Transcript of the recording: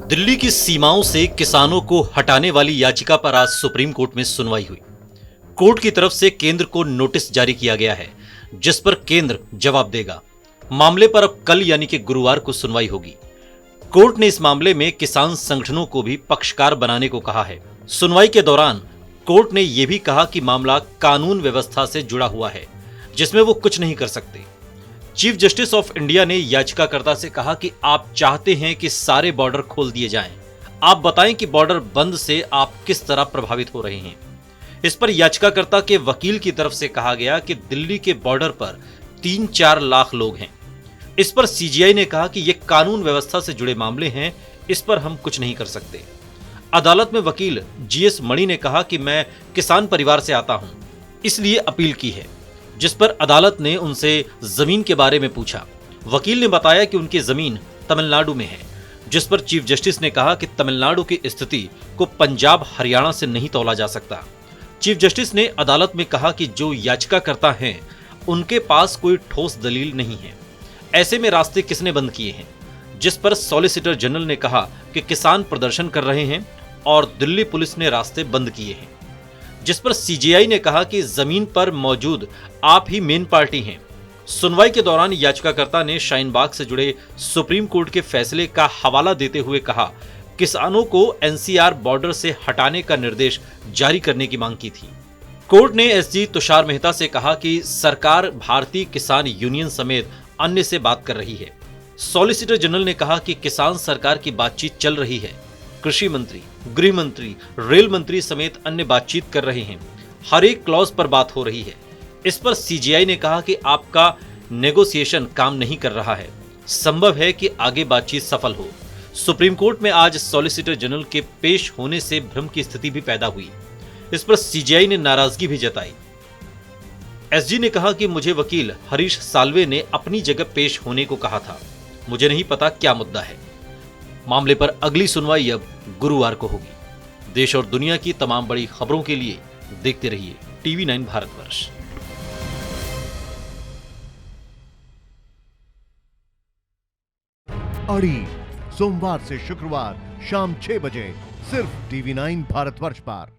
दिल्ली की सीमाओं से किसानों को हटाने वाली याचिका पर आज सुप्रीम कोर्ट में सुनवाई हुई। कोर्ट की तरफ से केंद्र को नोटिस जारी किया गया है, जिस पर केंद्र जवाब देगा। मामले पर अब कल यानी कि गुरुवार को सुनवाई होगी। कोर्ट ने इस मामले में किसान संगठनों को भी पक्षकार बनाने को कहा है। सुनवाई के दौरान कोर्ट ने यह भी कहा कि मामला कानून व्यवस्था से जुड़ा हुआ है, जिसमें वो कुछ नहीं कर सकते। चीफ जस्टिस ऑफ इंडिया ने याचिकाकर्ता से कहा कि आप चाहते हैं कि सारे बॉर्डर खोल दिए जाएं। आप बताएं कि बॉर्डर बंद से आप किस तरह प्रभावित हो रहे हैं। इस पर याचिकाकर्ता के वकील की तरफ से कहा गया कि दिल्ली के बॉर्डर पर 3-4 लाख लोग हैं। इस पर सीजीआई ने कहा कि ये कानून व्यवस्था से जुड़े मामले हैं, इस पर हम कुछ नहीं कर सकते। अदालत में वकील जीएस मणि ने कहा कि मैं किसान परिवार से आता हूं, इसलिए अपील की है, जिस पर अदालत ने उनसे जमीन के बारे में पूछा। वकील ने बताया कि उनकी जमीन तमिलनाडु में है, जिस पर चीफ जस्टिस ने कहा कि तमिलनाडु की स्थिति को पंजाब हरियाणा से नहीं तौला जा सकता। चीफ जस्टिस ने अदालत में कहा कि जो याचिकाकर्ता हैं उनके पास कोई ठोस दलील नहीं है, ऐसे में रास्ते किसने बंद किए हैं। जिस पर सॉलिसिटर जनरल ने कहा कि किसान प्रदर्शन कर रहे हैं और दिल्ली पुलिस ने रास्ते बंद किए हैं। जिस पर सीजीआई ने कहा कि जमीन पर मौजूद आप ही मेन पार्टी हैं। सुनवाई के दौरान याचिकाकर्ता ने शाहीन बाग से जुड़े सुप्रीम कोर्ट के फैसले का हवाला देते हुए कहा, किसानों को एनसीआर बॉर्डर से हटाने का निर्देश जारी करने की मांग की थी। कोर्ट ने एसजी तुषार मेहता से कहा कि सरकार भारतीय किसान यूनियन समेत अन्य से बात कर रही है। सॉलिसिटर जनरल ने कहा कि किसान सरकार की बातचीत चल रही है। कृषि मंत्री, गृह मंत्री, रेल मंत्री समेत अन्य बातचीत कर रहे हैं। हर एक क्लॉज पर बात हो रही है। इस पर सीजीआई ने कहा कि आपका नेगोशिएशन काम नहीं कर रहा है। संभव है कि आगे बातचीत सफल हो। सुप्रीम कोर्ट में आज सॉलिसिटर जनरल के पेश होने से भ्रम की स्थिति भी पैदा हुई। इस पर सीजीआई ने नाराजगी भी जताई। एसजी ने कहा कि मुझे वकील हरीश साल्वे ने अपनी जगह पेश होने को कहा था। मुझे नहीं पता क्या मुद्दा है। मामले पर अगली सुनवाई अब गुरुवार को होगी। देश और दुनिया की तमाम बड़ी खबरों के लिए देखते रहिए टीवी9 भारतवर्ष। अड़ी सोमवार से शुक्रवार शाम 6 बजे सिर्फ टीवी9 भारतवर्ष पर।